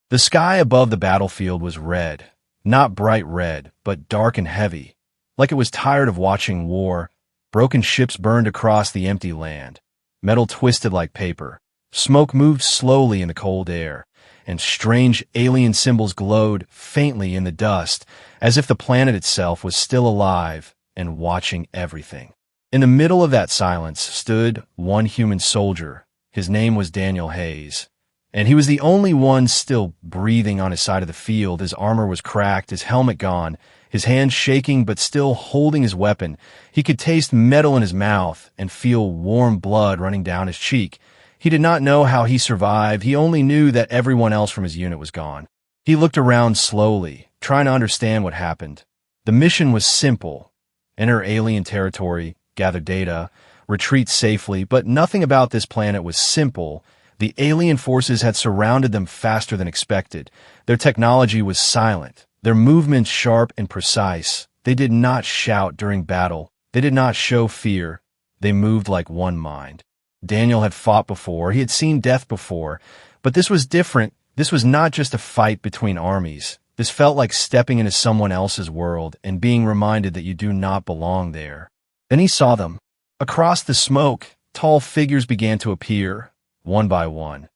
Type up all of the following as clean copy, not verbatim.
The sky above the battlefield was red, not bright red, but dark and heavy, like it was tired of watching war. Broken ships burned across the empty land. Metal twisted like paper. Smoke moved slowly in the cold air, and strange alien symbols glowed faintly in the dust, as if the planet itself was still alive and watching everything. In the middle of that silence stood one human soldier. His name was Daniel Hayes, and he was the only one still breathing on his side of the field. His armor was cracked, his helmet gone, his hands shaking but still holding his weapon. He could taste metal in his mouth and feel warm blood running down his cheek. He did not know how he survived. He only knew that everyone else from his unit was gone. He looked around slowly, trying to understand what happened. The mission was simple. Enter alien territory, gather data, retreat safely, but nothing about this planet was simple. The alien forces had surrounded them faster than expected. Their technology was silent, their movements sharp and precise. They did not shout during battle. They did not show fear. They moved like one mind. Daniel had fought before, he had seen death before, but this was different. This was not just a fight between armies. This felt like stepping into someone else's world and being reminded that you do not belong there. Then he saw them. Across the smoke, tall figures began to appear, one by one.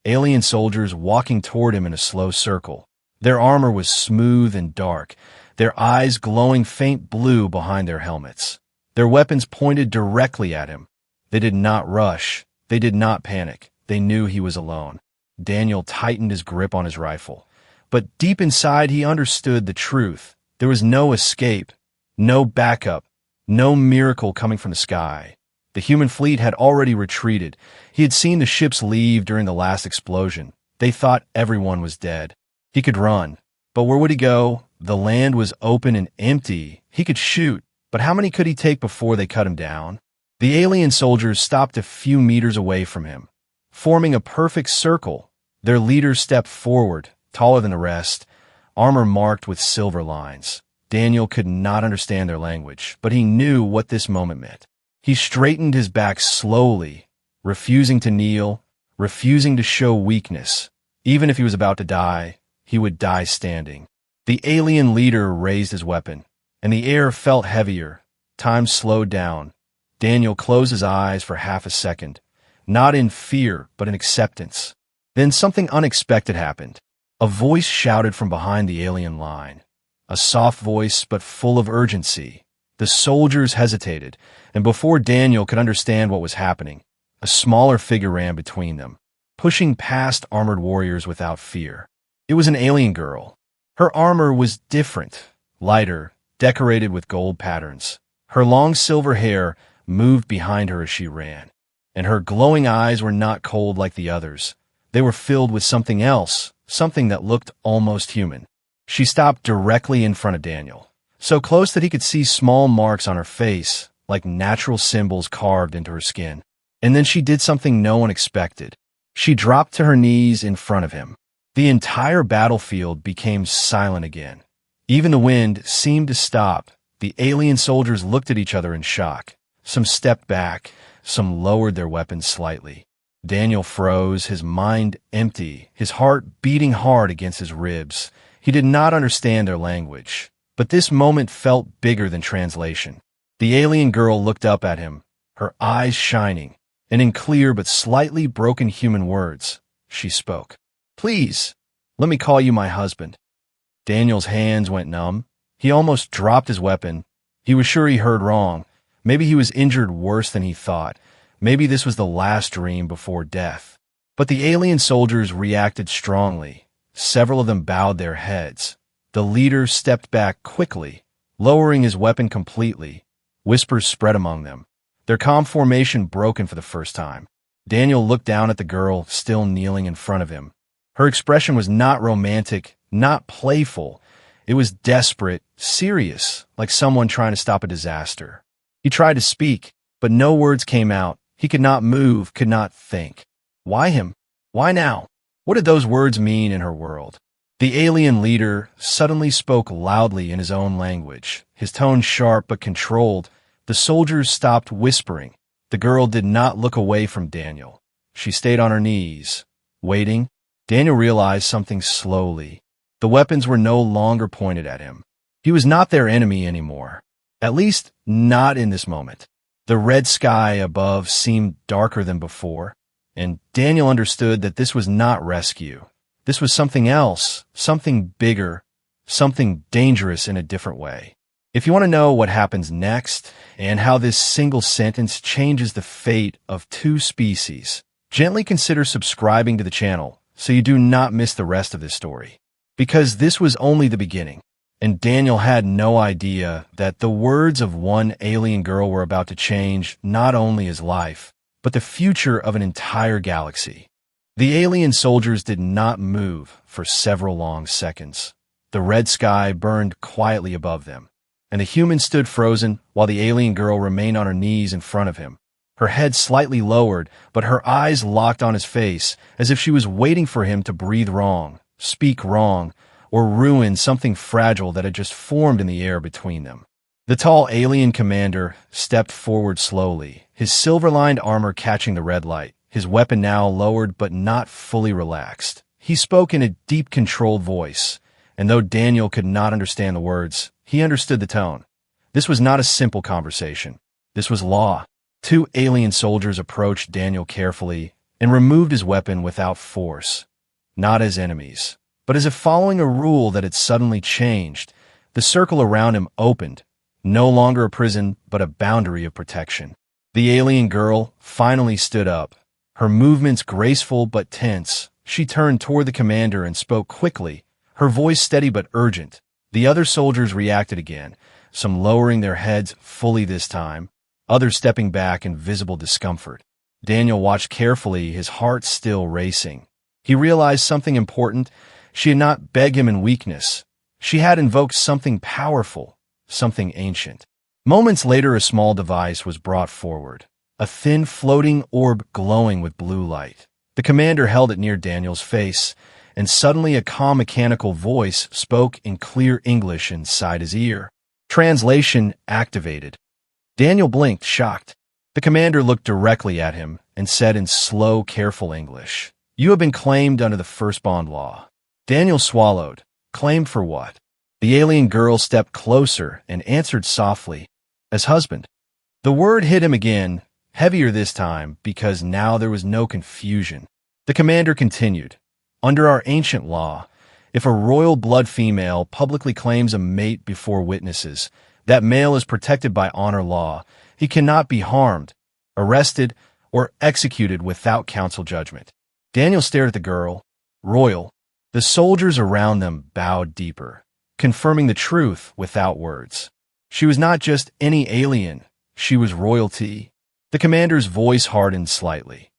Alien soldiers walking toward him in a slow circle. Their armor was smooth and dark, their eyes glowing faint blue behind their helmets. Their weapons pointed directly at him. They did not rush. They did not panic. They knew he was alone. Daniel tightened his grip on his rifle. But deep inside, he understood the truth. There was no escape, no backup, no miracle coming from the sky. The human fleet had already retreated. He had seen the ships leave during the last explosion. They thought everyone was dead. He could run. But where would he go? The land was open and empty. He could shoot. But how many could he take before they cut him down? The alien soldiers stopped a few meters away from him, forming a perfect circle. Their leader stepped forward, taller than the rest, armor marked with silver lines. Daniel could not understand their language, but he knew what this moment meant. He straightened his back slowly, refusing to kneel, refusing to show weakness. Even if he was about to die, he would die standing. The alien leader raised his weapon, and the air felt heavier. Time slowed down. Daniel closed his eyes for half a second, not in fear, but in acceptance. Then something unexpected happened. A voice shouted from behind the alien line. A soft voice, but full of urgency. The soldiers hesitated, and before Daniel could understand what was happening, a smaller figure ran between them, pushing past armored warriors without fear. It was an alien girl. Her armor was different, lighter, decorated with gold patterns. Her long silver hair moved behind her as she ran, and her glowing eyes were not cold like the others. They were filled with something else, something that looked almost human. She stopped directly in front of Daniel, so close that he could see small marks on her face, like natural symbols carved into her skin. And then she did something no one expected. She dropped to her knees in front of him. The entire battlefield became silent again. Even the wind seemed to stop. The alien soldiers looked at each other in shock. Some stepped back, some lowered their weapons slightly. Daniel froze, his mind empty, his heart beating hard against his ribs. He did not understand their language, but this moment felt bigger than translation. The alien girl looked up at him, her eyes shining, and in clear but slightly broken human words, she spoke. "Please, let me call you my husband." Daniel's hands went numb. He almost dropped his weapon. He was sure he heard wrong. Maybe he was injured worse than he thought. Maybe this was the last dream before death. But the alien soldiers reacted strongly. Several of them bowed their heads. The leader stepped back quickly, lowering his weapon completely. Whispers spread among them. Their calm formation broken for the first time. Daniel looked down at the girl still kneeling in front of him. Her expression was not romantic, not playful. It was desperate, serious, like someone trying to stop a disaster. He tried to speak, but no words came out. He could not move, could not think. Why him? Why now? What did those words mean in her world? The alien leader suddenly spoke loudly in his own language, his tone sharp but controlled. The soldiers stopped whispering. The girl did not look away from Daniel. She stayed on her knees, waiting, Daniel realized something slowly. The weapons were no longer pointed at him. He was not their enemy anymore. At least, not in this moment. The red sky above seemed darker than before, and Daniel understood that this was not rescue. This was something else, something bigger, something dangerous in a different way. If you want to know what happens next, and how this single sentence changes the fate of 2 species, gently consider subscribing to the channel so you do not miss the rest of this story. Because this was only the beginning, and Daniel had no idea that the words of one alien girl were about to change not only his life, but the future of an entire galaxy. The alien soldiers did not move for several long seconds. The red sky burned quietly above them, and the human stood frozen while the alien girl remained on her knees in front of him, her head slightly lowered, but her eyes locked on his face as if she was waiting for him to breathe wrong, speak wrong, or ruin something fragile that had just formed in the air between them. The tall alien commander stepped forward slowly, his silver-lined armor catching the red light, his weapon now lowered but not fully relaxed. He spoke in a deep, controlled voice, and though Daniel could not understand the words, he understood the tone. This was not a simple conversation. This was law. 2 alien soldiers approached Daniel carefully and removed his weapon without force, not as enemies, but as if following a rule that had suddenly changed. The circle around him opened, no longer a prison, but a boundary of protection. The alien girl finally stood up, her movements graceful but tense. She turned toward the commander and spoke quickly, her voice steady but urgent. The other soldiers reacted again, some lowering their heads fully this time, others stepping back in visible discomfort. Daniel watched carefully, his heart still racing. He realized something important. She had not begged him in weakness. She had invoked something powerful, something ancient. Moments later, a small device was brought forward, a thin floating orb glowing with blue light. The commander held it near Daniel's face, and suddenly a calm mechanical voice spoke in clear English inside his ear. Translation activated. Daniel blinked, shocked. The commander looked directly at him and said in slow, careful English, "You have been claimed under the first bond law." Daniel swallowed. Claimed for what? The alien girl stepped closer and answered softly, "As husband." The word hit him again, heavier this time, because now there was no confusion. The commander continued, "Under our ancient law, if a royal blood female publicly claims a mate before witnesses, that male is protected by honor law. He cannot be harmed, arrested, or executed without council judgment." Daniel stared at the girl. Royal. The soldiers around them bowed deeper, confirming the truth without words. She was not just any alien. She was royalty. The commander's voice hardened slightly.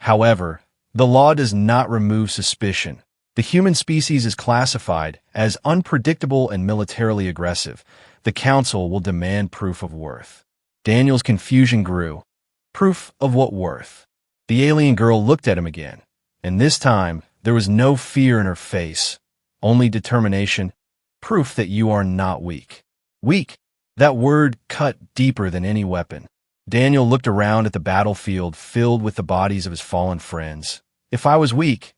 However, the law does not remove suspicion. The human species is classified as unpredictable and militarily aggressive. The council will demand proof of worth. Daniel's confusion grew. Proof of what worth? The alien girl looked at him again, and this time there was no fear in her face, only determination. Proof that you are not weak. Weak. That word cut deeper than any weapon. Daniel looked around at the battlefield filled with the bodies of his fallen friends. If I was weak,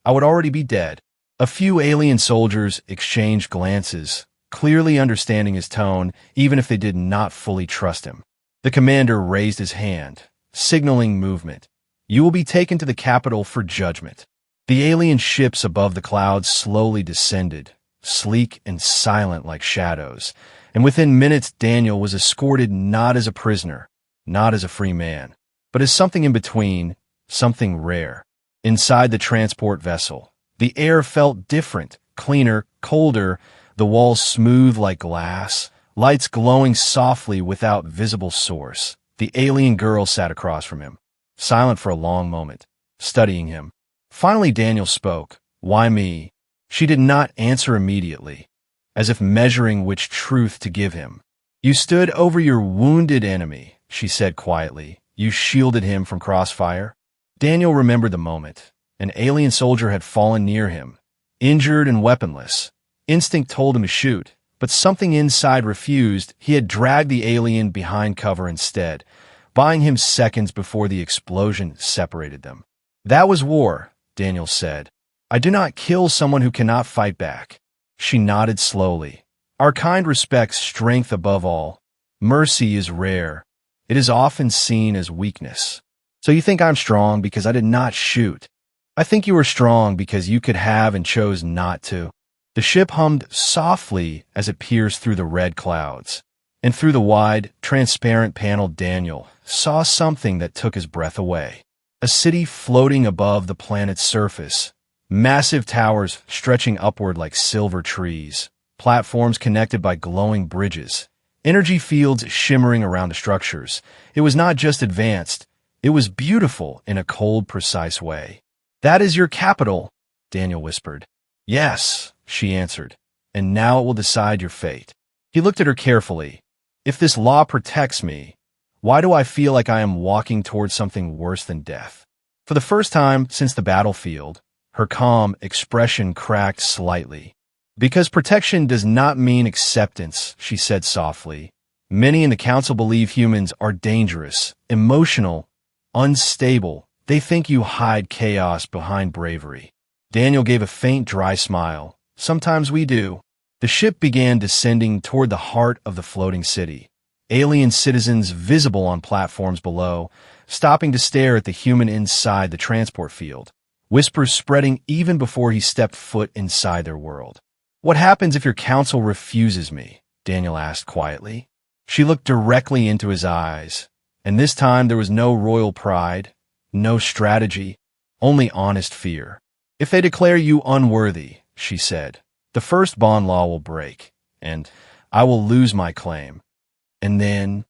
I would already be dead. A few alien soldiers exchanged glances, clearly understanding his tone, even if they did not fully trust him. The commander raised his hand, signaling movement. "You will be taken to the capital for judgment." The alien ships above the clouds slowly descended, sleek and silent like shadows, and within minutes Daniel was escorted not as a prisoner, not as a free man, but as something in between, something rare. Inside the transport vessel, the air felt different, cleaner, colder, the walls smooth like glass, lights glowing softly without visible source. The alien girl sat across from him, silent for a long moment, studying him. Finally Daniel spoke. "Why me?" She did not answer immediately, as if measuring which truth to give him. "You stood over your wounded enemy," she said quietly. "You shielded him from crossfire." Daniel remembered the moment. An alien soldier had fallen near him, injured and weaponless. Instinct told him to shoot, but something inside refused. He had dragged the alien behind cover instead, buying him seconds before the explosion separated them. "That was war," Daniel said. I do not kill someone who cannot fight back. She nodded slowly. Our kind respects strength above all. Mercy is rare. It is often seen as weakness. So you think I'm strong because I did not shoot. I think you were strong because you could have and chose not to. The ship hummed softly as it pierced through the red clouds. And through the wide, transparent panel, Daniel saw something that took his breath away. A city floating above the planet's surface. Massive towers stretching upward like silver trees. Platforms connected by glowing bridges. Energy fields shimmering around the structures. It was not just advanced. It was beautiful in a cold, precise way. That is your capital, Daniel whispered. Yes, she answered. And now it will decide your fate. He looked at her carefully. If this law protects me, why do I feel like I am walking towards something worse than death? For the first time since the battlefield, her calm expression cracked slightly. Because protection does not mean acceptance, she said softly. Many in the council believe humans are dangerous, emotional, unstable. They think you hide chaos behind bravery. Daniel gave a faint, dry smile. Sometimes we do. The ship began descending toward the heart of the floating city. Alien citizens visible on platforms below, stopping to stare at the human inside the transport field. Whispers spreading even before he stepped foot inside their world. What happens if your council refuses me? Daniel asked quietly. She looked directly into his eyes, and this time there was no royal pride, no strategy, only honest fear. If they declare you unworthy, she said, the first bond law will break, and I will lose my claim. And then,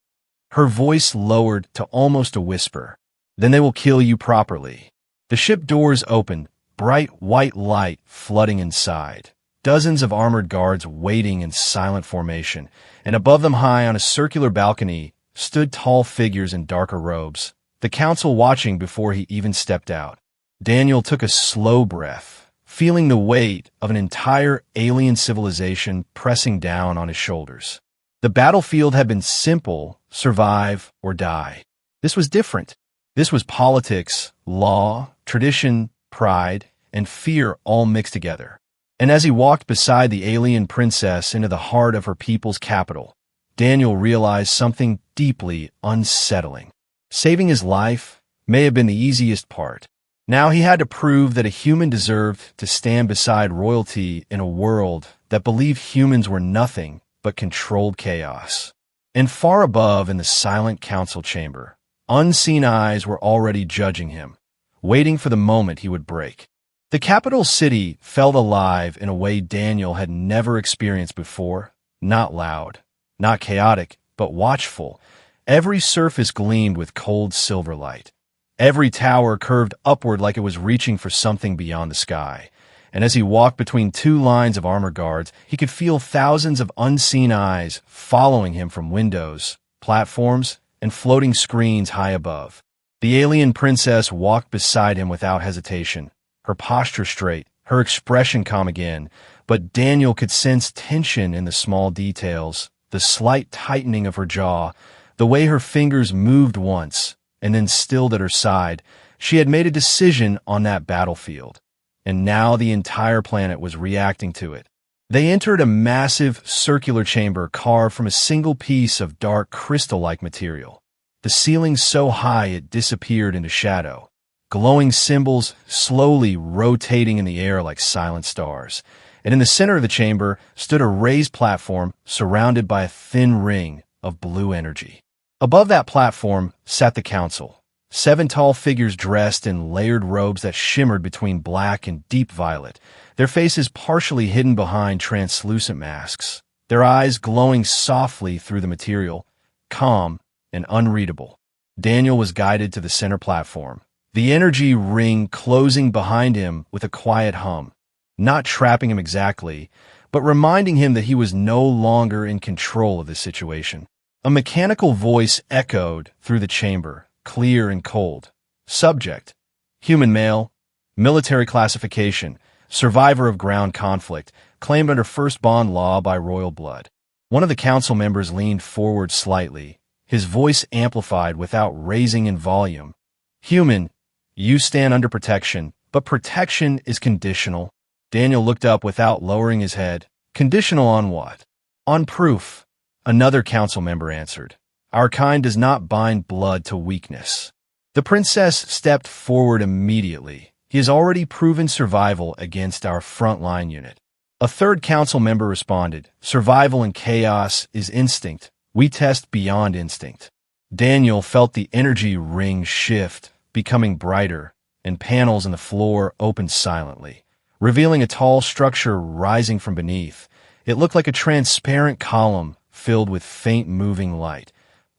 her voice lowered to almost a whisper, then they will kill you properly. The ship doors opened, bright white light flooding inside. Dozens of armored guards waiting in silent formation, and above them high on a circular balcony stood tall figures in darker robes, the council watching before he even stepped out. Daniel took a slow breath, feeling the weight of an entire alien civilization pressing down on his shoulders. The battlefield had been simple, survive or die. This was different. This was politics, law, tradition, pride, and fear all mixed together. And as he walked beside the alien princess into the heart of her people's capital, Daniel realized something deeply unsettling. Saving his life may have been the easiest part. Now he had to prove that a human deserved to stand beside royalty in a world that believed humans were nothing but controlled chaos. And far above in the silent council chamber, unseen eyes were already judging him, waiting for the moment he would break. The capital city felt alive in a way Daniel had never experienced before. Not loud, not chaotic, but watchful. Every surface gleamed with cold silver light. Every tower curved upward like it was reaching for something beyond the sky. And as he walked between two lines of armor guards, he could feel thousands of unseen eyes following him from windows, platforms, and floating screens high above. The alien princess walked beside him without hesitation, her posture straight, her expression calm again, but Daniel could sense tension in the small details, the slight tightening of her jaw, the way her fingers moved once, and then stilled at her side. She had made a decision on that battlefield, and now the entire planet was reacting to it. They entered a massive circular chamber carved from a single piece of dark crystal-like material. The ceiling so high it disappeared into shadow, glowing symbols slowly rotating in the air like silent stars. And in the center of the chamber stood a raised platform surrounded by a thin ring of blue energy. Above that platform sat the council, 7 tall figures dressed in layered robes that shimmered between black and deep violet, their faces partially hidden behind translucent masks, their eyes glowing softly through the material, calm and unreadable. Daniel was guided to the center platform, the energy ring closing behind him with a quiet hum, not trapping him exactly, but reminding him that he was no longer in control of the situation. A mechanical voice echoed through the chamber, clear and cold. Subject: human male, military classification, survivor of ground conflict, claimed under first bond law by royal blood. One of the council members leaned forward slightly, his voice amplified without raising in volume. Human, you stand under protection, But protection is conditional. Daniel looked up without lowering his head. Conditional on what? On proof. Another council member answered. Our kind does not bind blood to weakness. The princess stepped forward immediately. He has already proven survival against our frontline unit. A third council member responded. Survival in chaos is instinct. We test beyond instinct. Daniel felt the energy ring shift, becoming brighter, and panels in the floor opened silently, revealing a tall structure rising from beneath. It looked like a transparent column filled with faint moving light,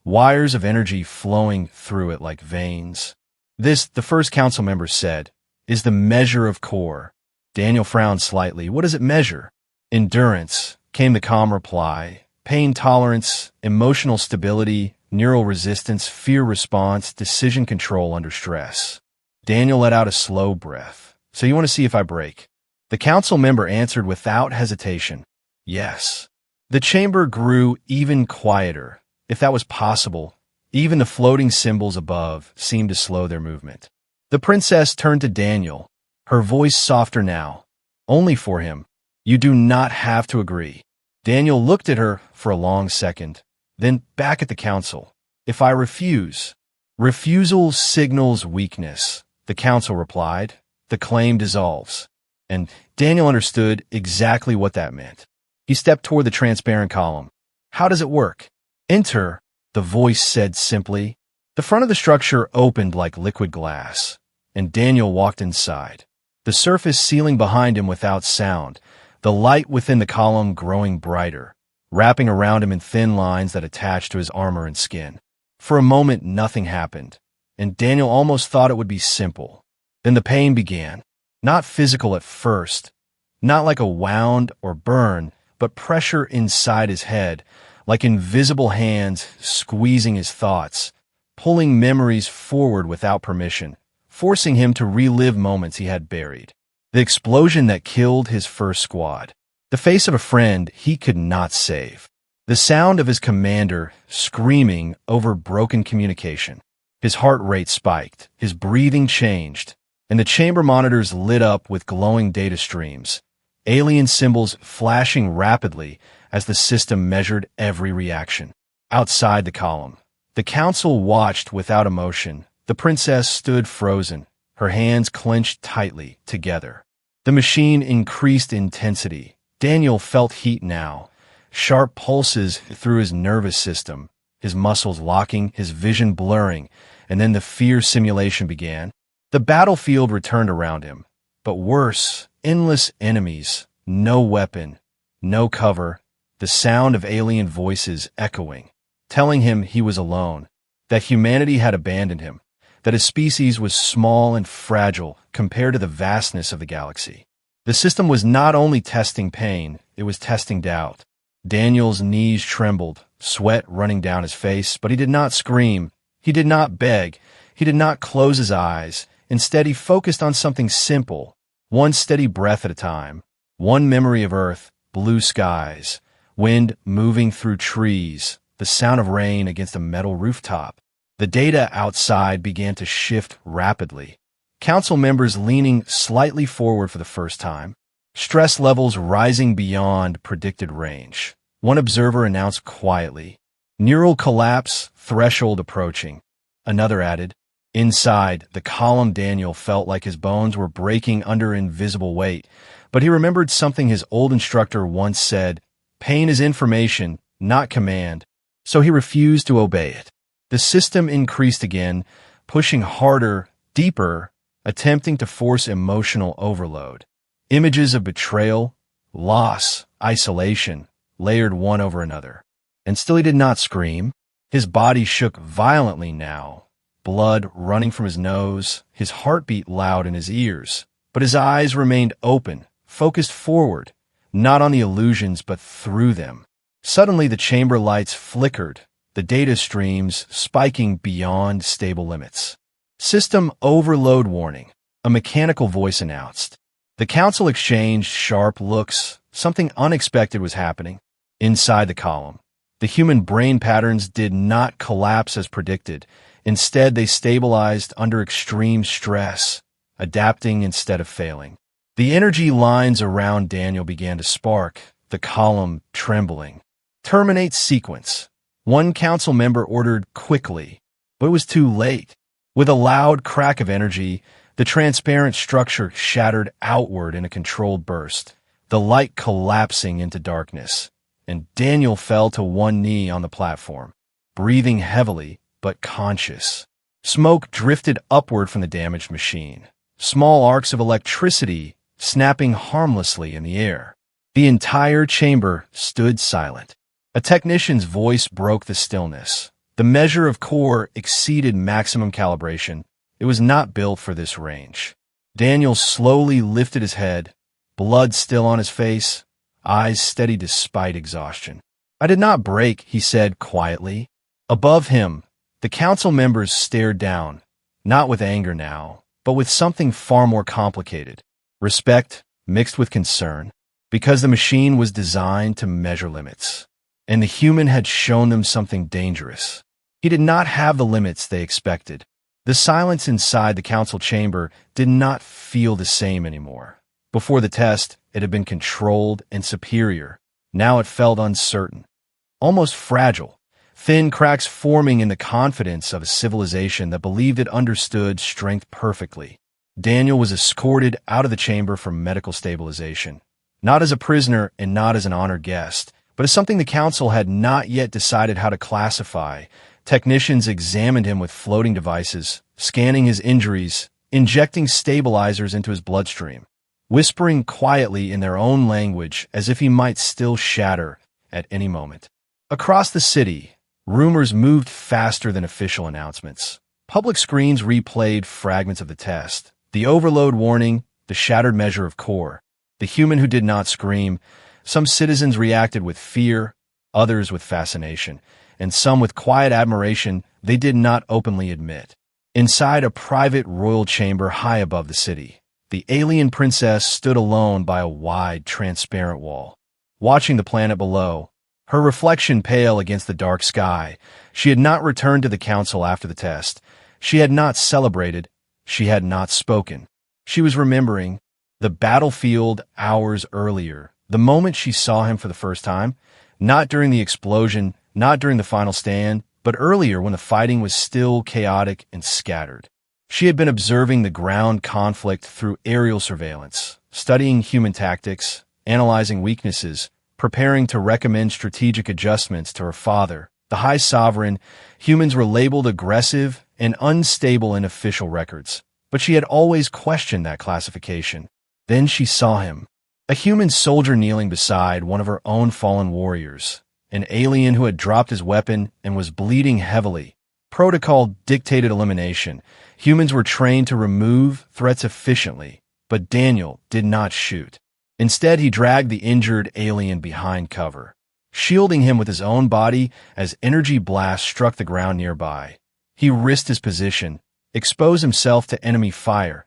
wires of energy flowing through it like veins. This, the first council member said, is the measure of core. Daniel frowned slightly. What does it measure? Endurance, came the calm reply. Pain tolerance, emotional stability, neural resistance, fear response, decision control under stress. Daniel let out a slow breath. So you want to see if I break? The council member answered without hesitation. Yes. The chamber grew even quieter. If that was possible, even the floating symbols above seemed to slow their movement. The princess turned to Daniel, her voice softer now. Only for him. You do not have to agree. Daniel looked at her for a long second, then back at the council. If I refuse? Refusal signals weakness, the council replied. The claim dissolves. And Daniel understood exactly what that meant. He stepped toward the transparent column. How does it work? Enter, the voice said simply. The front of the structure opened like liquid glass, and Daniel walked inside. The surface sealing behind him without sound, the light within the column growing brighter, wrapping around him in thin lines that attached to his armor and skin. For a moment, nothing happened, and Daniel almost thought it would be simple. Then the pain began. Not physical at first, not like a wound or burn, but pressure inside his head, like invisible hands squeezing his thoughts, pulling memories forward without permission, forcing him to relive moments he had buried. The explosion that killed his first squad. The face of a friend he could not save. The sound of his commander screaming over broken communication. His heart rate spiked, his breathing changed, and the chamber monitors lit up with glowing data streams, alien symbols flashing rapidly as the system measured every reaction. Outside the column, the council watched without emotion. The princess stood frozen, her hands clenched tightly together. The machine increased intensity. Daniel felt heat now, sharp pulses through his nervous system, his muscles locking, his vision blurring, and then the fear simulation began. The battlefield returned around him, but worse, endless enemies, no weapon, no cover, the sound of alien voices echoing, telling him he was alone, that humanity had abandoned him, that his species was small and fragile compared to the vastness of the galaxy. The system was not only testing pain, it was testing doubt. Daniel's knees trembled, sweat running down his face, but he did not scream. He did not beg. He did not close his eyes. Instead, he focused on something simple, one steady breath at a time, one memory of Earth, blue skies, wind moving through trees, the sound of rain against a metal rooftop. The data outside began to shift rapidly. Council members leaning slightly forward for the first time. Stress levels rising beyond predicted range. One observer announced quietly, "Neural collapse, threshold approaching." Another added, "Inside the column." Daniel felt like his bones were breaking under invisible weight, but he remembered something his old instructor once said, "Pain is information, not command." So he refused to obey it. The system increased again, pushing harder, deeper, attempting to force emotional overload. Images of betrayal, loss, isolation, layered one over another. And still he did not scream. His body shook violently now, blood running from his nose, his heartbeat loud in his ears. But his eyes remained open, focused forward, not on the illusions but through them. Suddenly the chamber lights flickered, the data streams spiking beyond stable limits. "System overload warning," a mechanical voice announced. The council exchanged sharp looks. Something unexpected was happening. Inside the column, the human brain patterns did not collapse as predicted. Instead, they stabilized under extreme stress. adapting instead of failing. The energy lines around Daniel began to spark, the column trembling. Terminate sequence. One council member ordered quickly, but it was too late. With a loud crack of energy, the transparent structure shattered outward in a controlled burst, the light collapsing into darkness, and Daniel fell to one knee on the platform, breathing heavily but conscious. Smoke drifted upward from the damaged machine, small arcs of electricity snapping harmlessly in the air. The entire chamber stood silent. A technician's voice broke the stillness. The measure of core exceeded maximum calibration. It was not built for this range. Daniel slowly lifted his head, blood still on his face, eyes steady despite exhaustion. "I did not break," he said quietly. Above him, the council members stared down, not with anger now, but with something far more complicated. Respect mixed with concern, because the machine was designed to measure limits, and the human had shown them something dangerous. He did not have the limits they expected. The silence inside the council chamber did not feel the same anymore. Before the test, it had been controlled and superior. Now it felt uncertain, almost fragile, thin cracks forming in the confidence of a civilization that believed it understood strength perfectly. Daniel was escorted out of the chamber for medical stabilization, not as a prisoner and not as an honored guest, but as something the council had not yet decided how to classify. Technicians examined him with floating devices, scanning his injuries, injecting stabilizers into his bloodstream, whispering quietly in their own language as if he might still shatter at any moment. Across the city, rumors moved faster than official announcements. Public screens replayed fragments of the test, the overload warning, the shattered measure of core, the human who did not scream. Some citizens reacted with fear, others with fascination, and some with quiet admiration they did not openly admit. Inside a private royal chamber high above the city, the alien princess stood alone by a wide, transparent wall, watching the planet below, her reflection pale against the dark sky. She had not returned to the council after the test. She had not celebrated. She had not spoken. She was remembering the battlefield hours earlier, the moment she saw him for the first time, not during the explosion, not during the final stand, but earlier when the fighting was still chaotic and scattered. She had been observing the ground conflict through aerial surveillance, studying human tactics, analyzing weaknesses, preparing to recommend strategic adjustments to her father, the High Sovereign. Humans were labeled aggressive and unstable in official records, but she had always questioned that classification. Then she saw him, a human soldier kneeling beside one of her own fallen warriors, an alien who had dropped his weapon and was bleeding heavily. Protocol dictated elimination. Humans were trained to remove threats efficiently, but Daniel did not shoot. Instead, he dragged the injured alien behind cover, shielding him with his own body as energy blasts struck the ground nearby. He risked his position, exposed himself to enemy fire,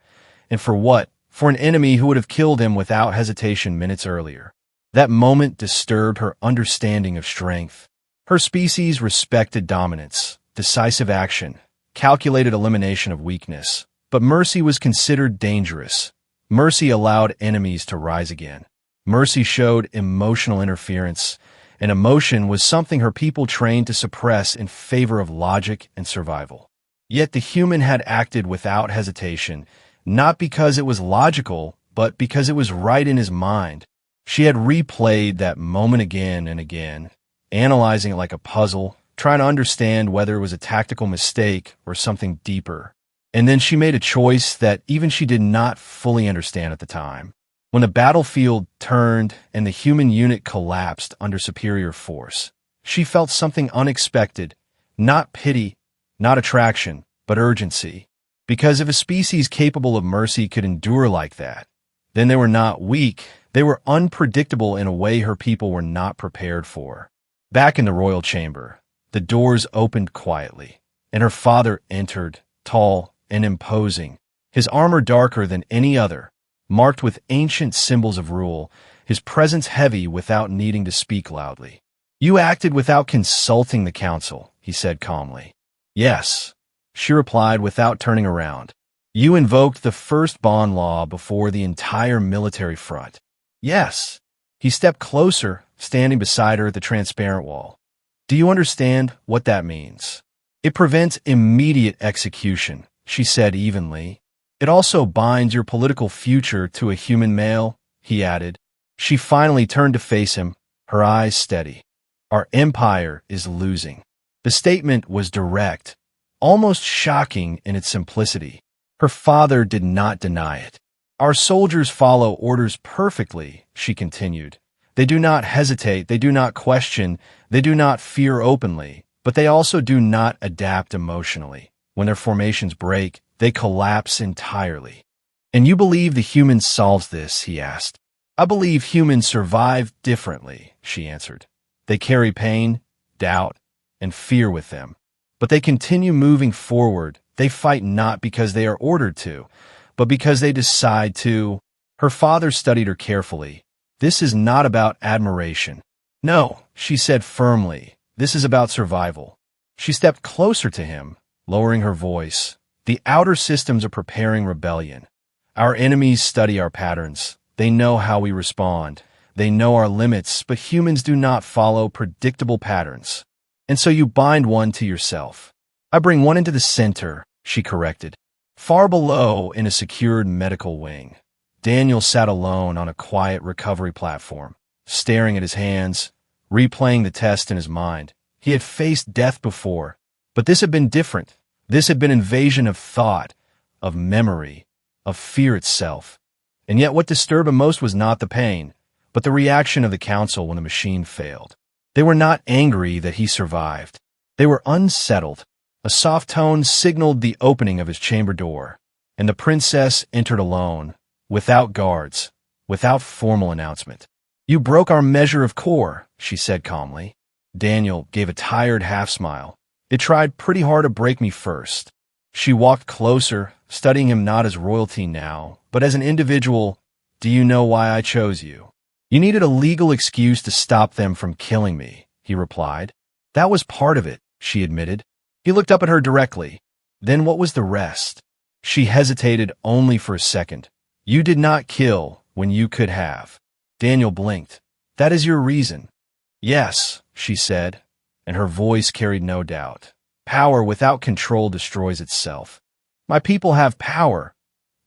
and for what? For an enemy who would have killed him without hesitation minutes earlier. That moment disturbed her understanding of strength. Her species respected dominance, decisive action, calculated elimination of weakness. But mercy was considered dangerous. Mercy allowed enemies to rise again. Mercy showed emotional interference, and emotion was something her people trained to suppress in favor of logic and survival. Yet the human had acted without hesitation, not because it was logical, but because it was right in his mind. She had replayed that moment again and again, analyzing it like a puzzle, trying to understand whether it was a tactical mistake or something deeper. And then she made a choice that even she did not fully understand at the time. When the battlefield turned and the human unit collapsed under superior force, she felt something unexpected, not pity, not attraction, but urgency. Because if a species capable of mercy could endure like that, then they were not weak, they were unpredictable in a way her people were not prepared for. Back in the royal chamber, the doors opened quietly, and her father entered, tall and imposing, his armor darker than any other, marked with ancient symbols of rule, his presence heavy without needing to speak loudly. "You acted without consulting the council," he said calmly. "Yes," she replied without turning around. You invoked the first bond law before the entire military front. Yes. He stepped closer, standing beside her at the transparent wall. Do you understand what that means? It prevents immediate execution, she said evenly. It also binds your political future to a human male, he added. She finally turned to face him, her eyes steady. Our empire is losing. The statement was direct, almost shocking in its simplicity. Her father did not deny it. Our soldiers follow orders perfectly, she continued. They do not hesitate, they do not question, they do not fear openly, but they also do not adapt emotionally. When their formations break, they collapse entirely. And you believe the human solves this, he asked. I believe humans survive differently, she answered. They carry pain, doubt, and fear with them. But they continue moving forward. They fight not because they are ordered to, but because they decide to. Her father studied her carefully. This is not about admiration. No, she said firmly. This is about survival. She stepped closer to him, lowering her voice. The outer systems are preparing rebellion. Our enemies study our patterns. They know how we respond. They know our limits, but humans do not follow predictable patterns. And so you bind one to yourself. I bring one into the center, she corrected. Far below, in a secured medical wing, Daniel sat alone on a quiet recovery platform, staring at his hands, replaying the test in his mind. He had faced death before, but this had been different. This had been invasion of thought, of memory, of fear itself. And yet what disturbed him most was not the pain, but the reaction of the council when the machine failed. They were not angry that he survived. They were unsettled. A soft tone signaled the opening of his chamber door, and the princess entered alone, without guards, without formal announcement. You broke our measure of core, she said calmly. Daniel gave a tired half-smile. It tried pretty hard to break me first. She walked closer, studying him not as royalty now, but as an individual. Do you know why I chose you? You needed a legal excuse to stop them from killing me, he replied. That was part of it, she admitted. He looked up at her directly. Then what was the rest? She hesitated only for a second. You did not kill when you could have. Daniel blinked. That is your reason. Yes, she said, and her voice carried no doubt. Power without control destroys itself. My people have power,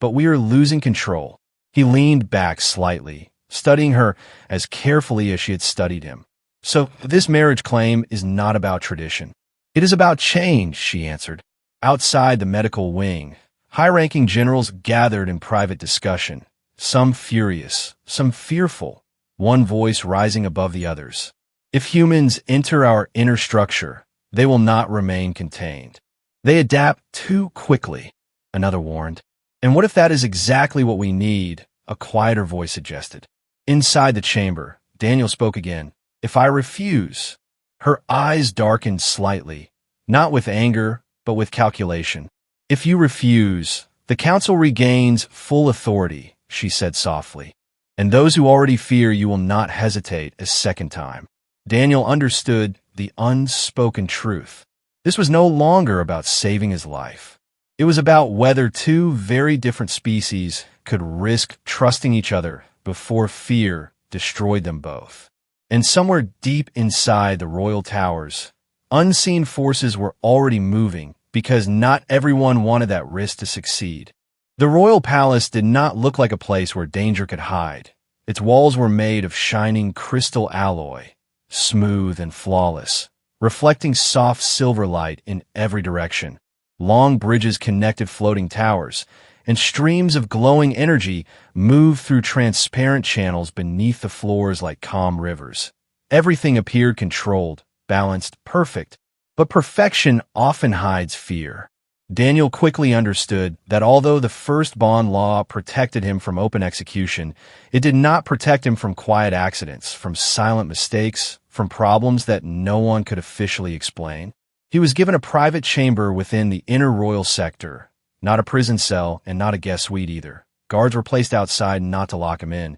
but we are losing control. He leaned back slightly, studying her as carefully as she had studied him. So this marriage claim is not about tradition. It is about change, she answered. Outside the medical wing, high-ranking generals gathered in private discussion, some furious, some fearful, one voice rising above the others. If humans enter our inner structure, they will not remain contained. They adapt too quickly, another warned. And what if that is exactly what we need? A quieter voice suggested. Inside the chamber, Daniel spoke again. If I refuse. Her eyes darkened slightly, not with anger, but with calculation. If you refuse, the council regains full authority, she said softly. And those who already fear you will not hesitate a second time. Daniel understood the unspoken truth. This was no longer about saving his life. It was about whether two very different species could risk trusting each other before fear destroyed them both. And somewhere deep inside the royal towers, unseen forces were already moving because not everyone wanted that risk to succeed. The royal palace did not look like a place where danger could hide. Its walls were made of shining crystal alloy, smooth and flawless, reflecting soft silver light in every direction. Long bridges connected floating towers, and streams of glowing energy moved through transparent channels beneath the floors like calm rivers. Everything appeared controlled, balanced, perfect, but perfection often hides fear. Daniel quickly understood that although the first bond law protected him from open execution, it did not protect him from quiet accidents, from silent mistakes, from problems that no one could officially explain. He was given a private chamber within the inner royal sector, not a prison cell and not a guest suite either. Guards were placed outside not to lock him in,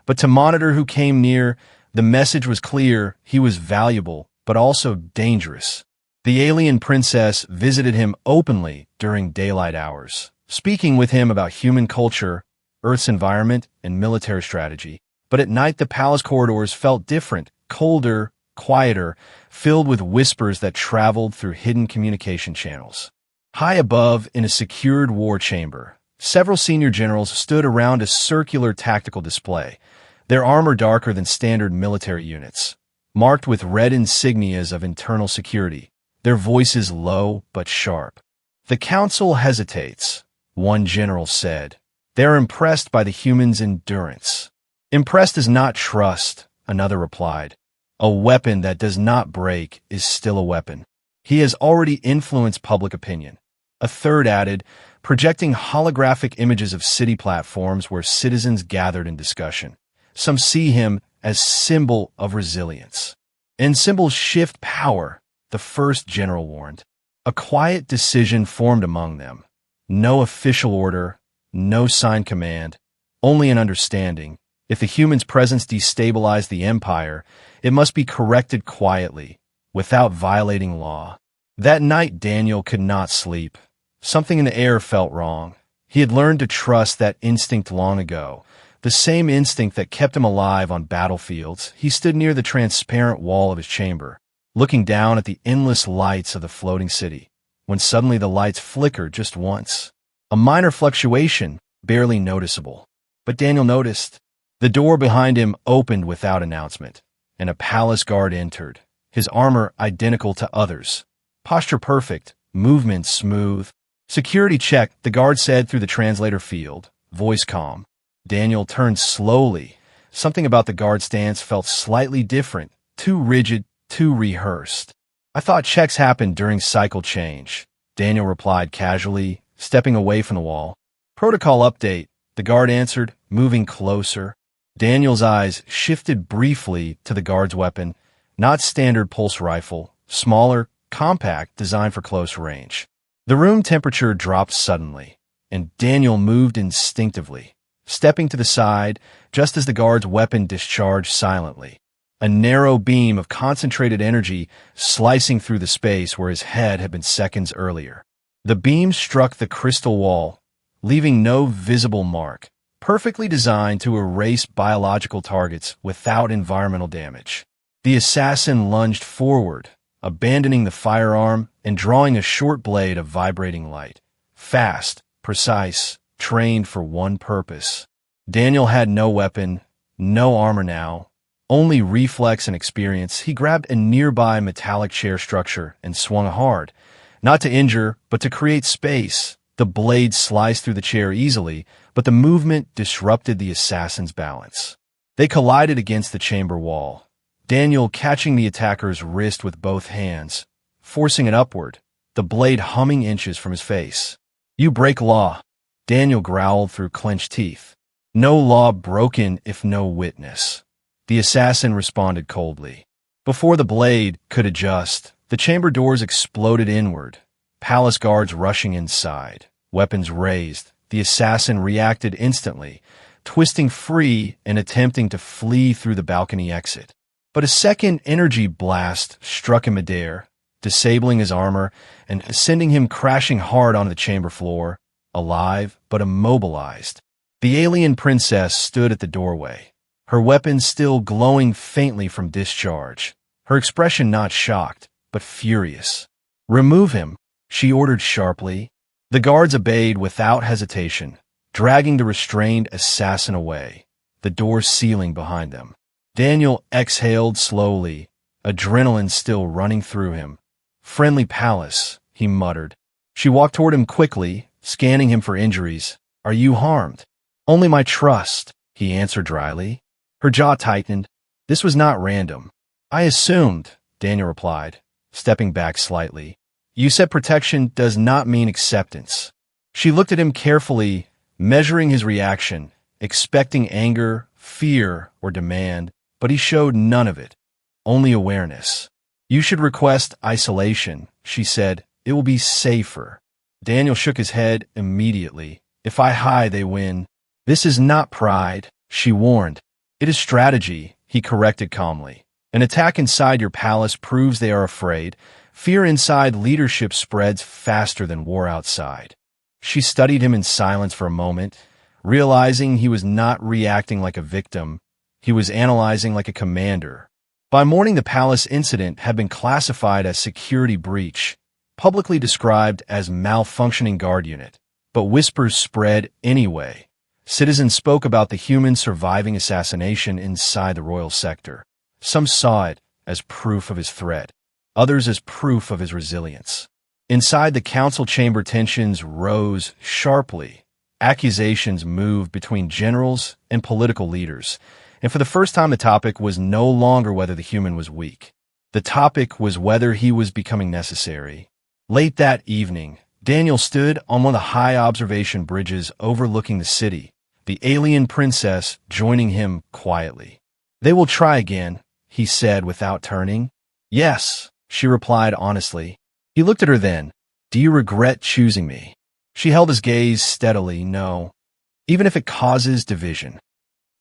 but to monitor who came near. The message was clear: he was valuable, but also dangerous. The alien princess visited him openly during daylight hours, speaking with him about human culture, Earth's environment, and military strategy. But at night the palace corridors felt different, colder, quieter, filled with whispers that traveled through hidden communication channels. High above, in a secured war chamber, several senior generals stood around a circular tactical display, their armor darker than standard military units, marked with red insignias of internal security, their voices low but sharp. "The council hesitates," one general said. "They're impressed by the humans' endurance." "Impressed is not trust," another replied. "A weapon that does not break is still a weapon. He has already influenced public opinion." A third added, projecting holographic images of city platforms where citizens gathered in discussion. "Some see him as symbol of resilience." "And symbols shift power," the first general warned. A quiet decision formed among them. No official order, no signed command, only an understanding. If the human's presence destabilized the empire, it must be corrected quietly, without violating law. That night Daniel could not sleep. Something in the air felt wrong. He had learned to trust that instinct long ago, the same instinct that kept him alive on battlefields. He stood near the transparent wall of his chamber, looking down at the endless lights of the floating city, when suddenly the lights flickered just once. A minor fluctuation, barely noticeable. But Daniel noticed. The door behind him opened without announcement, and a palace guard entered, his armor identical to others. Posture perfect, movement smooth. "Security check," the guard said through the translator field, voice calm. Daniel turned slowly. Something about the guard stance felt slightly different, too rigid, too rehearsed. "I thought checks happened during cycle change," Daniel replied casually, stepping away from the wall. "Protocol update," the guard answered, moving closer. Daniel's eyes shifted briefly to the guard's weapon, not standard pulse rifle, smaller, compact, designed for close range. The room temperature dropped suddenly, and Daniel moved instinctively, stepping to the side just as the guard's weapon discharged silently. A narrow beam of concentrated energy slicing through the space where his head had been seconds earlier. The beam struck the crystal wall, leaving no visible mark, perfectly designed to erase biological targets without environmental damage. The assassin lunged forward, abandoning the firearm and drawing a short blade of vibrating light. Fast, precise, trained for one purpose. Daniel had no weapon, no armor now, only reflex and experience. He grabbed a nearby metallic chair structure and swung hard, not to injure, but to create space. The blade sliced through the chair easily, but the movement disrupted the assassin's balance. They collided against the chamber wall, Daniel catching the attacker's wrist with both hands, forcing it upward, the blade humming inches from his face. "You break law," Daniel growled through clenched teeth. "No law broken if no witness," the assassin responded coldly. Before the blade could adjust, the chamber doors exploded inward, palace guards rushing inside, weapons raised. The assassin reacted instantly, twisting free and attempting to flee through the balcony exit. But a second energy blast struck him midair, disabling his armor and sending him crashing hard onto the chamber floor, alive but immobilized. The alien princess stood at the doorway, her weapon still glowing faintly from discharge, her expression not shocked, but furious. "Remove him," she ordered sharply. The guards obeyed without hesitation, dragging the restrained assassin away, the door sealing behind them. Daniel exhaled slowly, adrenaline still running through him. "Friendly palace," he muttered. She walked toward him quickly, scanning him for injuries. "Are you harmed?" "Only my trust," he answered dryly. Her jaw tightened. This was not random. "I assumed," Daniel replied, stepping back slightly. "You said protection does not mean acceptance." She looked at him carefully, measuring his reaction, expecting anger, fear, or demand, but he showed none of it, only awareness. "You should request isolation," she said. "It will be safer." Daniel shook his head immediately. "If I hide, they win." "This is not pride," she warned. "It is strategy," he corrected calmly. "An attack inside your palace proves they are afraid. Fear inside leadership spreads faster than war outside." She studied him in silence for a moment, realizing he was not reacting like a victim. He was analyzing like a commander. By morning, the palace incident had been classified as security breach, publicly described as malfunctioning guard unit. But whispers spread anyway. Citizens spoke about the human surviving assassination inside the royal sector. Some saw it as proof of his threat, others as proof of his resilience. Inside the council chamber, tensions rose sharply. Accusations moved between generals and political leaders, and for the first time the topic was no longer whether the human was weak. The topic was whether he was becoming necessary. Late that evening, Daniel stood on one of the high observation bridges overlooking the city, the alien princess joining him quietly. "They will try again," he said without turning. "Yes," she replied honestly. He looked at her then. "Do you regret choosing me?" She held his gaze steadily. "No. Even if it causes division."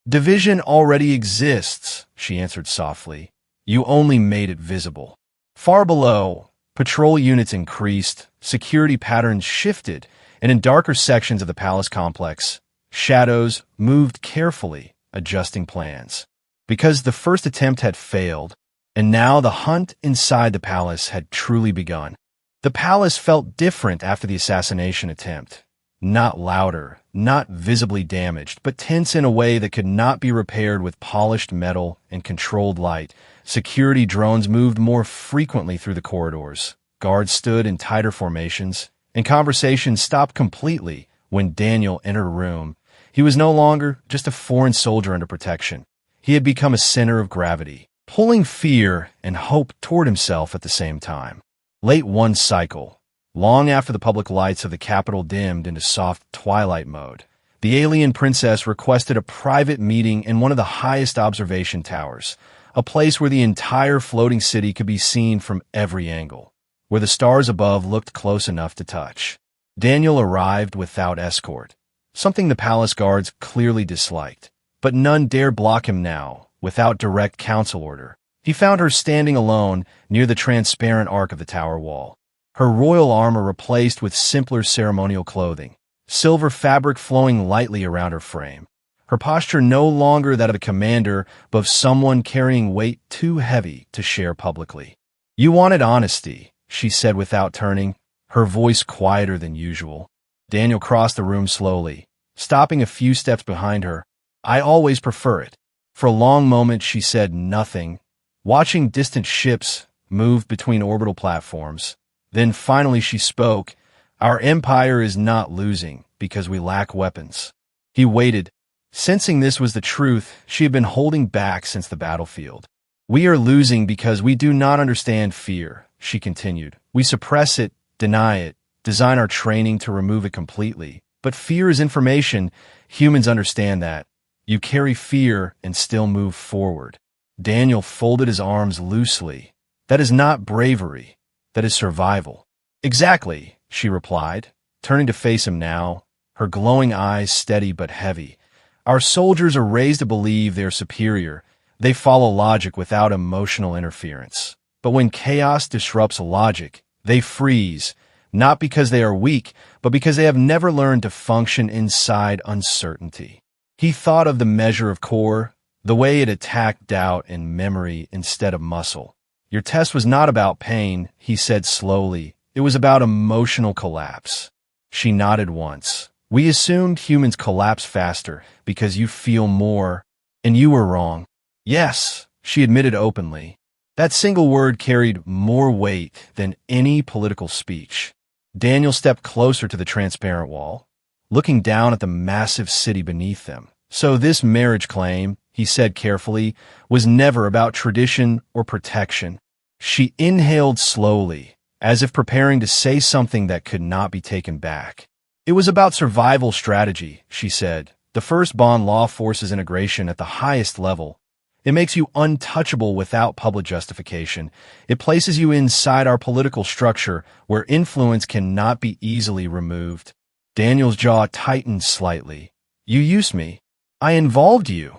"Division already exists," she answered softly. "You only made it visible." Far below, patrol units increased, security patterns shifted, and in darker sections of the palace complex, shadows moved carefully, adjusting plans. Because the first attempt had failed, and now the hunt inside the palace had truly begun. The palace felt different after the assassination attempt. Not louder, not visibly damaged, but tense in a way that could not be repaired with polished metal and controlled light. Security drones moved more frequently through the corridors. Guards stood in tighter formations, and conversations stopped completely when Daniel entered a room. He was no longer just a foreign soldier under protection. He had become a center of gravity, pulling fear and hope toward himself at the same time. Late one cycle, long after the public lights of the capital dimmed into soft twilight mode, the alien princess requested a private meeting in one of the highest observation towers, a place where the entire floating city could be seen from every angle, where the stars above looked close enough to touch. Daniel arrived without escort, something the palace guards clearly disliked, but none dared block him now, without direct council order. He found her standing alone near the transparent arc of the tower wall, her royal armor replaced with simpler ceremonial clothing, silver fabric flowing lightly around her frame. Her posture no longer that of a commander, but of someone carrying weight too heavy to share publicly. "You wanted honesty," she said without turning, her voice quieter than usual. Daniel crossed the room slowly, stopping a few steps behind her. "I always prefer it." For a long moment she said nothing, watching distant ships move between orbital platforms. Then finally she spoke. "Our empire is not losing because we lack weapons." He waited. Sensing this was the truth she had been holding back since the battlefield. "We are losing because we do not understand fear," she continued. "We suppress it, deny it, design our training to remove it completely. But fear is information. Humans understand that. You carry fear and still move forward." Daniel folded his arms loosely. "That is not bravery. That is survival." "Exactly," she replied, turning to face him now, her glowing eyes steady but heavy. "Our soldiers are raised to believe they are superior. They follow logic without emotional interference. But when chaos disrupts logic, they freeze, not because they are weak, but because they have never learned to function inside uncertainty." He thought of the measure of core, the way it attacked doubt and memory instead of muscle. "Your test was not about pain," he said slowly. "It was about emotional collapse." She nodded once. "We assumed humans collapse faster because you feel more, and you were wrong." "Yes," she admitted openly. That single word carried more weight than any political speech. Daniel stepped closer to the transparent wall, looking down at the massive city beneath them. "So this marriage claim," he said carefully, "was never about tradition or protection." She inhaled slowly, as if preparing to say something that could not be taken back. "It was about survival strategy," she said. "The first bond law forces integration at the highest level. It makes you untouchable without public justification. It places you inside our political structure where influence cannot be easily removed." Daniel's jaw tightened slightly. "You used me. I involved you,"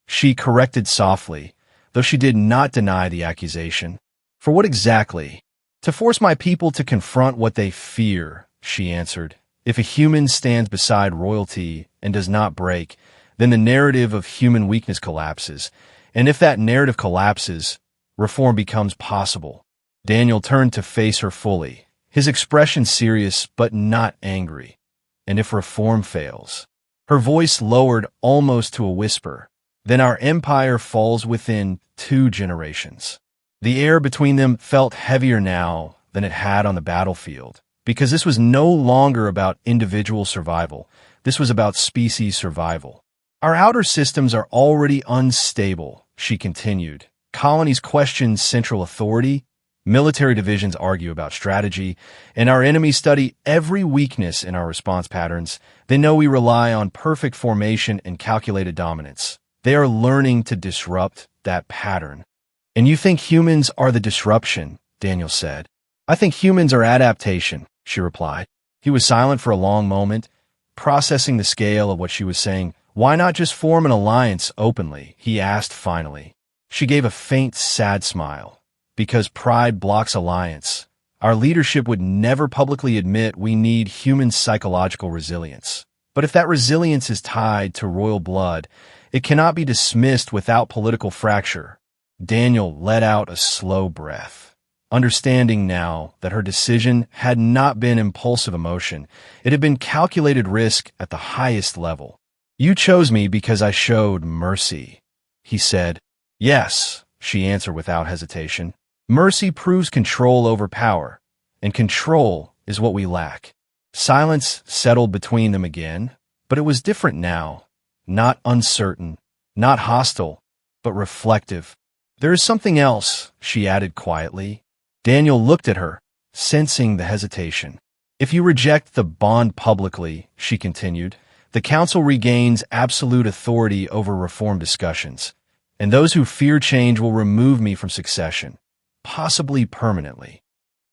she corrected softly, though she did not deny the accusation. "For what exactly?" "To force my people to confront what they fear," she answered. If a human stands beside royalty and does not break, then the narrative of human weakness collapses. And if that narrative collapses, reform becomes possible. Daniel turned to face her fully, his expression serious but not angry. And if reform fails? Her voice lowered almost to a whisper. Then our empire falls within 2 generations. The air between them felt heavier now than it had on the battlefield, because this was no longer about individual survival. This was about species survival. Our outer systems are already unstable, she continued. Colonies question central authority, military divisions argue about strategy, and our enemies study every weakness in our response patterns. They know we rely on perfect formation and calculated dominance. They are learning to disrupt that pattern. And you think humans are the disruption, Daniel said. I think humans are adaptation, she replied. He was silent for a long moment, processing the scale of what she was saying. Why not just form an alliance openly? He asked finally. She gave a faint, sad smile. Because pride blocks alliance. Our leadership would never publicly admit we need human psychological resilience. But if that resilience is tied to royal blood, it cannot be dismissed without political fracture. Daniel let out a slow breath, understanding now that her decision had not been impulsive emotion. It had been calculated risk at the highest level. You chose me because I showed mercy, he said. Yes, she answered without hesitation. Mercy proves control over power, and control is what we lack. Silence settled between them again, but it was different now. Not uncertain, not hostile, but reflective. There is something else, she added quietly. Daniel looked at her, sensing the hesitation. If you reject the bond publicly, she continued, the council regains absolute authority over reform discussions, and those who fear change will remove me from succession, possibly permanently.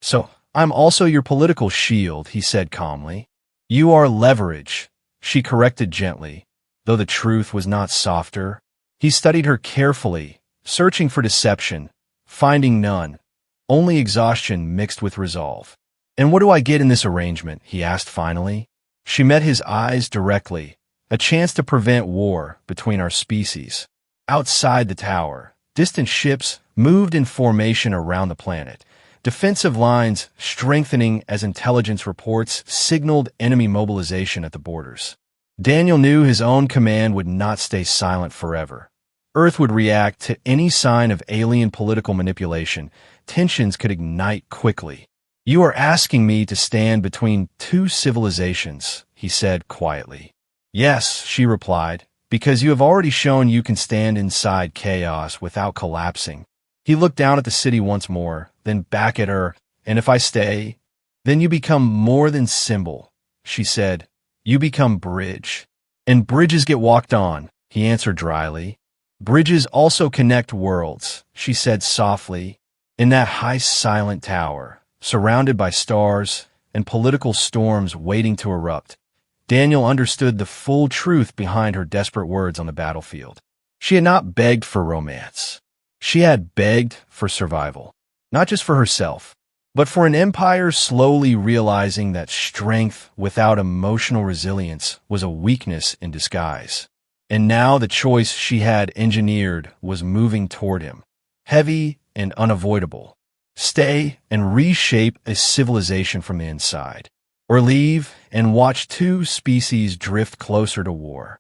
So, I'm also your political shield, he said calmly. You are leverage, she corrected gently, though the truth was not softer. He studied her carefully, searching for deception, finding none, only exhaustion mixed with resolve. And what do I get in this arrangement? He asked finally. She met his eyes directly, a chance to prevent war between our species. Outside the tower, distant ships moved in formation around the planet. Defensive lines strengthening as intelligence reports signaled enemy mobilization at the borders. Daniel knew his own command would not stay silent forever. Earth would react to any sign of alien political manipulation. Tensions could ignite quickly. You are asking me to stand between 2 civilizations, he said quietly. Yes, she replied, because you have already shown you can stand inside chaos without collapsing. He looked down at the city once more, then back at her. And if I stay, then you become more than symbol, she said. You become bridge. And bridges get walked on, he answered dryly. Bridges also connect worlds, she said softly. In that high silent tower, surrounded by stars and political storms waiting to erupt, Daniel understood the full truth behind her desperate words on the battlefield. She had not begged for romance. She had begged for survival, not just for herself, but for an empire slowly realizing that strength without emotional resilience was a weakness in disguise. And now the choice she had engineered was moving toward him, heavy and unavoidable. Stay and reshape a civilization from the inside, or leave and watch 2 species drift closer to war.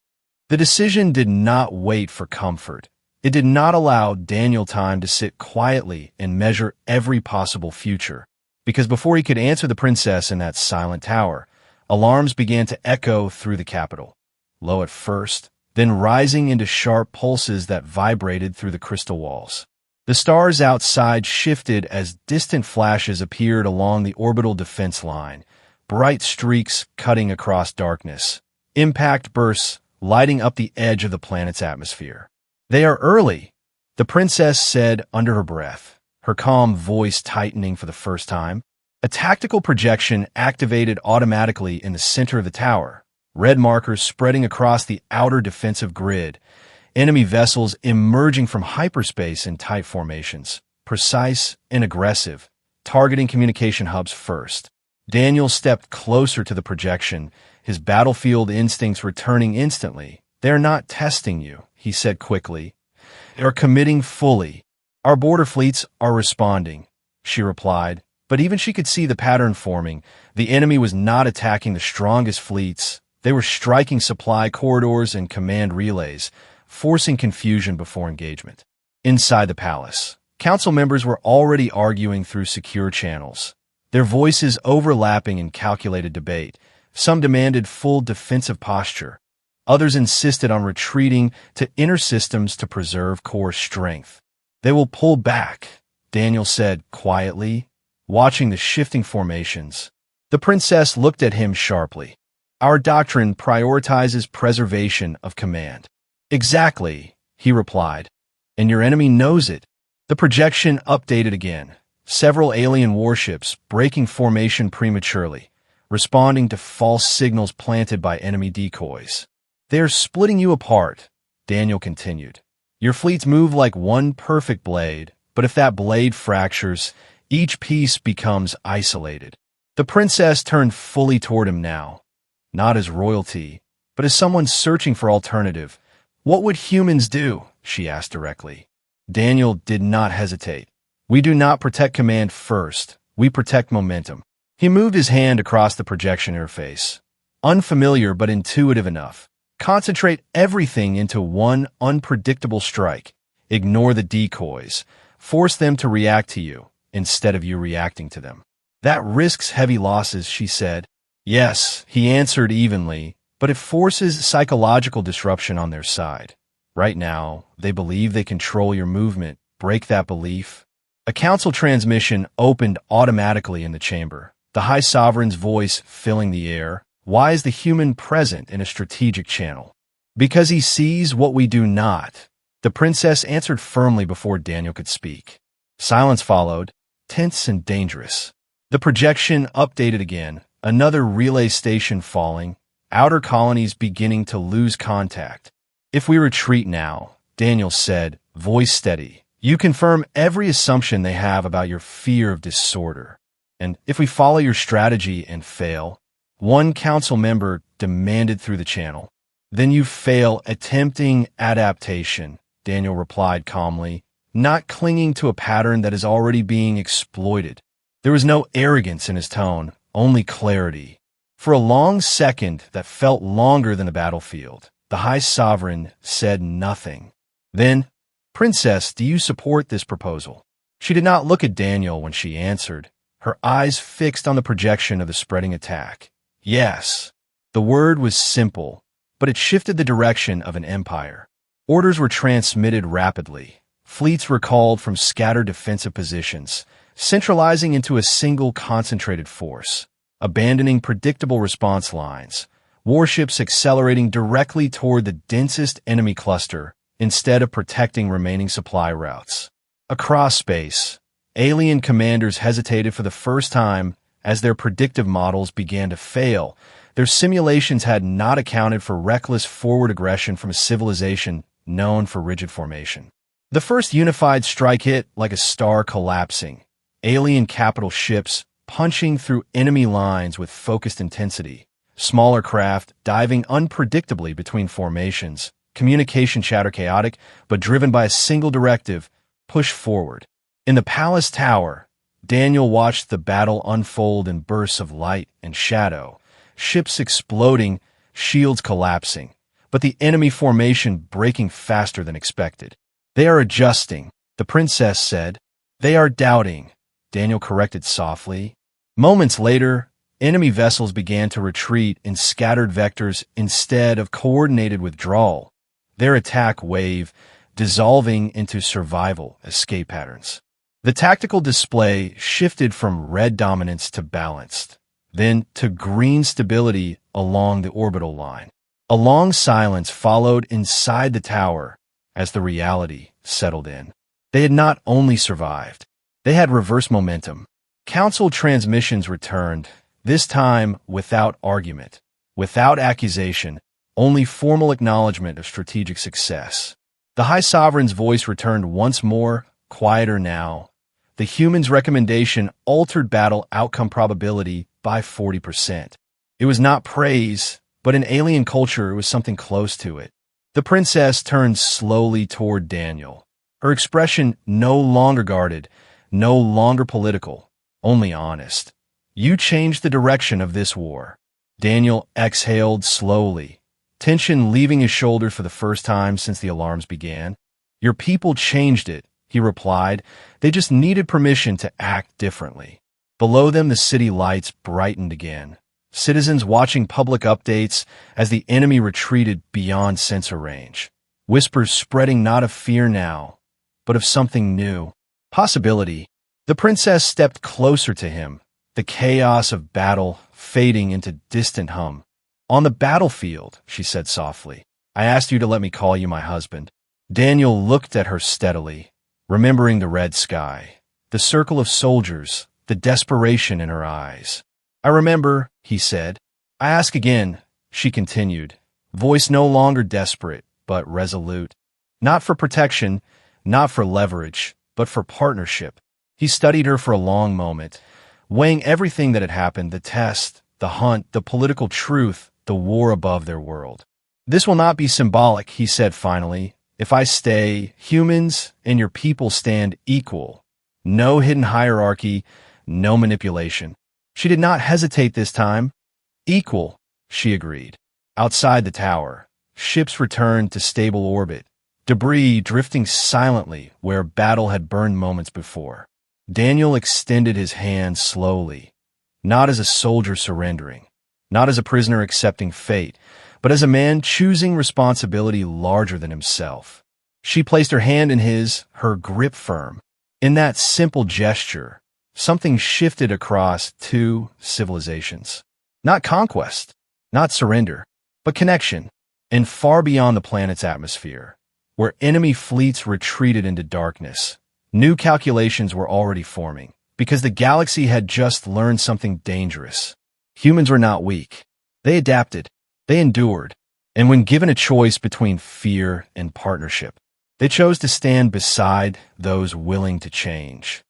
The decision did not wait for comfort. It did not allow Daniel time to sit quietly and measure every possible future, because before he could answer the princess in that silent tower, alarms began to echo through the capital, low at first, then rising into sharp pulses that vibrated through the crystal walls. The stars outside shifted as distant flashes appeared along the orbital defense line, bright streaks cutting across darkness, impact bursts lighting up the edge of the planet's atmosphere. They are early, the princess said under her breath, her calm voice tightening for the first time. A tactical projection activated automatically in the center of the tower, red markers spreading across the outer defensive grid, enemy vessels emerging from hyperspace in tight formations, precise and aggressive, targeting communication hubs first. Daniel stepped closer to the projection, his battlefield instincts returning instantly. "They're not testing you," he said quickly. "They're committing fully. Our border fleets are responding," she replied. But even she could see the pattern forming. The enemy was not attacking the strongest fleets. They were striking supply corridors and command relays, forcing confusion before engagement. Inside the palace, council members were already arguing through secure channels, their voices overlapping in calculated debate. Some demanded full defensive posture. Others insisted on retreating to inner systems to preserve core strength. "They will pull back," Daniel said quietly, watching the shifting formations. The princess looked at him sharply. "Our doctrine prioritizes preservation of command." "Exactly," he replied. "And your enemy knows it." The projection updated again. Several alien warships breaking formation prematurely, responding to false signals planted by enemy decoys. "They are splitting you apart," Daniel continued. "Your fleets move like one perfect blade, but if that blade fractures, each piece becomes isolated." The princess turned fully toward him now, not as royalty, but as someone searching for alternative. "What would humans do?" she asked directly. Daniel did not hesitate. "We do not protect command first. We protect momentum." He moved his hand across the projection interface. Unfamiliar but intuitive enough. "Concentrate everything into one unpredictable strike. Ignore the decoys. Force them to react to you instead of you reacting to them." "That risks heavy losses," she said. "Yes," he answered evenly, "but it forces psychological disruption on their side. Right now, they believe they control your movement. Break that belief." A council transmission opened automatically in the chamber, the High Sovereign's voice filling the air. "Why is the human present in a strategic channel?" "Because he sees what we do not," the princess answered firmly before Daniel could speak. Silence followed, tense and dangerous. The projection updated again, another relay station falling, outer colonies beginning to lose contact. "If we retreat now," Daniel said, voice steady, "you confirm every assumption they have about your fear of disorder. And if we follow your strategy and fail," one council member demanded through the channel. "Then you fail attempting adaptation," Daniel replied calmly, not clinging to a pattern that is already being exploited. There was no arrogance in his tone, only clarity. For a long second that felt longer than a battlefield, the High Sovereign said nothing. Then, "Princess, do you support this proposal?" She did not look at Daniel when she answered, her eyes fixed on the projection of the spreading attack. "Yes." The word was simple, but it shifted the direction of an empire. Orders were transmitted rapidly. Fleets recalled from scattered defensive positions, centralizing into a single concentrated force, abandoning predictable response lines, warships accelerating directly toward the densest enemy cluster instead of protecting remaining supply routes. Across space, alien commanders hesitated for the first time as their predictive models began to fail. Their simulations had not accounted for reckless forward aggression from a civilization known for rigid formation. The first unified strike hit like a star collapsing, alien capital ships punching through enemy lines with focused intensity, smaller craft diving unpredictably between formations, communication chatter chaotic but driven by a single directive: push forward. In the palace tower, Daniel watched the battle unfold in bursts of light and shadow, ships exploding, shields collapsing, but the enemy formation breaking faster than expected. "They are adjusting," the princess said. "They are doubting," Daniel corrected softly. Moments later, enemy vessels began to retreat in scattered vectors instead of coordinated withdrawal, their attack wave dissolving into survival escape patterns. The tactical display shifted from red dominance to balanced, then to green stability along the orbital line. A long silence followed inside the tower as the reality settled in. They had not only survived, they had reverse momentum. Council transmissions returned, this time without argument, without accusation, only formal acknowledgement of strategic success. The High Sovereign's voice returned once more, quieter now. The human's recommendation altered battle outcome probability by 40%. It was not praise, but in alien culture it was something close to it. The princess turned slowly toward Daniel. Her expression no longer guarded, no longer political, only honest. You changed the direction of this war. Daniel exhaled slowly, tension leaving his shoulders for the first time since the alarms began. Your people changed it, he replied. They just needed permission to act differently. Below them, the city lights brightened again. Citizens watching public updates as the enemy retreated beyond sensor range. Whispers spreading not of fear now, but of something new. Possibility. The princess stepped closer to him, the chaos of battle fading into distant hum. On the battlefield, she said softly, I asked you to let me call you my husband. Daniel looked at her steadily, remembering the red sky, the circle of soldiers, the desperation in her eyes. I remember, he said. I ask again, she continued, voice no longer desperate, but resolute. Not for protection, not for leverage, but for partnership. He studied her for a long moment, weighing everything that had happened, the test, the hunt, the political truth, the war above their world. This will not be symbolic, he said finally. If I stay, humans and your people stand equal. No hidden hierarchy, no manipulation. She did not hesitate this time. Equal, she agreed. Outside the tower, ships returned to stable orbit, debris drifting silently where battle had burned moments before. Daniel extended his hand slowly, not as a soldier surrendering, not as a prisoner accepting fate, but as a man choosing responsibility larger than himself. She placed her hand in his, her grip firm. In that simple gesture, something shifted across two civilizations. Not conquest, not surrender, but connection, and far beyond the planet's atmosphere, where enemy fleets retreated into darkness. New calculations were already forming, because the galaxy had just learned something dangerous. Humans were not weak. They adapted, they endured, and when given a choice between fear and partnership, they chose to stand beside those willing to change.